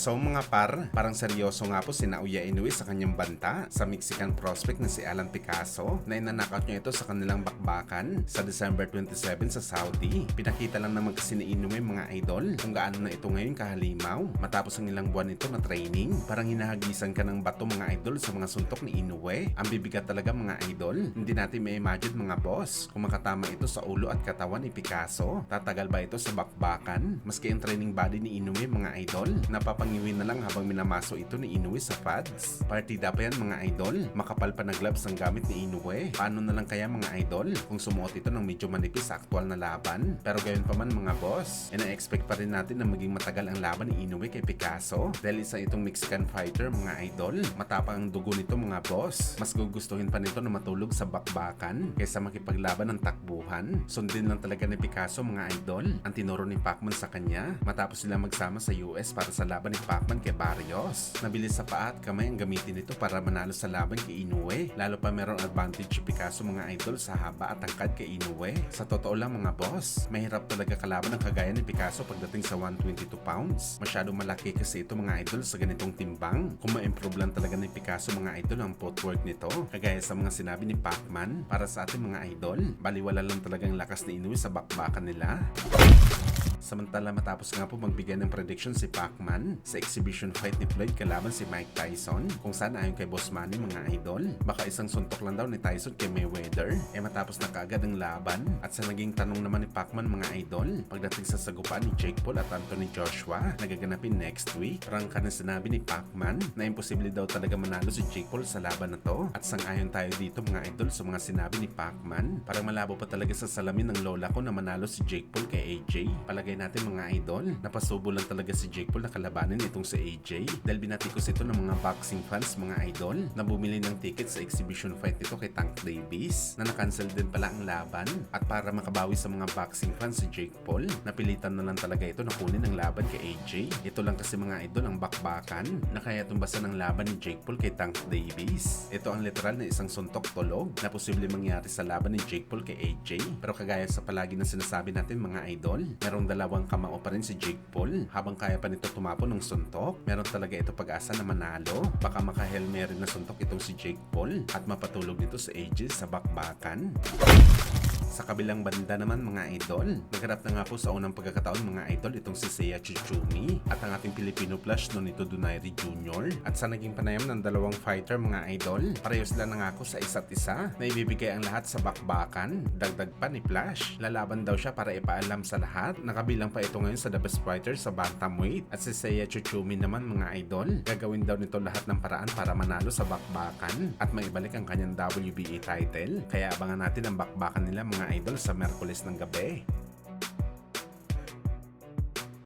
So mga par, parang seryoso nga po si Naoya Inoue sa kanyang banta sa Mexican prospect na si Alan Picasso na inanakaut niya ito sa kanilang bakbakan sa December 27 sa Saudi. Pinakita lang naman kasi ni Inoue mga idol kung gaano na ito ngayon kahalimaw matapos ang ilang buwan ito na training. Parang hinahagisan ka ng bato mga idol sa mga suntok ni Inoue. Ang bibigat talaga mga idol. Hindi natin may imagine mga boss kung makatama ito sa ulo at katawan ni Picasso. Tatagal ba ito sa bakbakan? Maski ang training body ni Inoue mga idol, napapangiwin na lang habang minamaso ito ni Inoue sa pads. Partida pa yan mga idol. Makapal pa na gloves ang gamit ni Inoue. Paano na lang kaya mga idol kung sumuot ito ng medyo manipis sa aktual na laban? Pero gayon pa man mga boss, na-expect pa rin natin na maging matagal ang laban ni Inoue kay Picasso dahil isa itong Mexican fighter mga idol. Matapang ang dugo nito mga boss. Mas gugustuhin pa nito na matulog sa bakbakan kaysa makipaglaban ng takbuhan. Sundin lang talaga ni Picasso mga idol ang tinuro ni Pacman sa kanya matapos sila magsama sa US para sa laban ni Pacman kay Barrios. Nabilis sa paa at kamay ang gamitin nito para manalo sa laban kay Inoue. Lalo pa merong advantage si Picasso mga idol sa haba at tangkad kay Inoue. Sa totoo lang mga boss, mahirap talaga kalaban ang kagaya ni Picasso pagdating sa 122 pounds. Masyadong malaki kasi ito mga idol sa ganitong timbang. Kung ma-improve lang talaga ni Picasso mga idol ang footwork nito, kagaya sa mga sinabi ni Pacman, para sa ating mga idol, baliwala lang talagang lakas ni Inoue sa bakbakan nila. Samantala matapos nga po magbigay ng prediction si Pacman sa exhibition fight ni Floyd kalaban si Mike Tyson, kung saan ayon kay Boss Manny mga idol, baka isang suntok lang daw ni Tyson kay Mayweather. Matapos na kaagad ang laban at sa naging tanong naman ni Pacman mga idol, pagdating sa sagupaan ni Jake Paul at Anthony Joshua na gaganapin next week, parang ka na sinabi ni Pacman na imposible daw talaga manalo si Jake Paul sa laban na to. At sang-ayon tayo dito mga idol sa mga sinabi ni Pacman, parang malabo pa talaga sa salamin ng lola ko na manalo si Jake Paul kay AJ. Palagay natin mga idol, napasubo lang talaga si Jake Paul na kalabanin itong si AJ dahil binatikos ito ng mga boxing fans mga idol na bumili ng ticket sa exhibition fight nito kay Tank Davis na na-cancel din pala ang laban. At para makabawi sa mga boxing fans si Jake Paul, napilitan na lang talaga ito na kunin ang laban kay AJ. Ito lang kasi mga idol ang bakbakan na kaya tumbasan ang laban ni Jake Paul kay Tank Davis. Ito ang literal na isang suntok tulog na posible mangyari sa laban ni Jake Paul kay AJ. Pero kagaya sa palagi na sinasabi natin mga idol, merong dalawang kamao pa rin si Jake Paul. Habang kaya pa nito tumapon ng suntok, meron talaga ito pag-asa na manalo. Baka maka-Hail Mary na suntok itong si Jake Paul at mapatulog nito sa AJ sa bakbakan. Sa kabilang banda naman mga idol, nagharap na nga po sa unang pagkakataon mga idol itong si Seiya Chichumi at ang ating Filipino Flash Nonito Donaire Jr. At sa naging panayam ng dalawang fighter mga idol, pareho sila nangako sa isa't isa na ibibigay ang lahat sa bakbakan. Dagdag pa ni Flash, lalaban daw siya para ipaalam sa lahat. Nakabilang pa ito ngayon sa The Best Fighter sa Bantamweight. At si Seiya Chichumi naman mga idol, gagawin daw nito lahat ng paraan para manalo sa bakbakan at maibalik ang kanyang WBA title. Kaya abangan natin ang bakbakan nila mga idol sa Miyerkules ng gabi.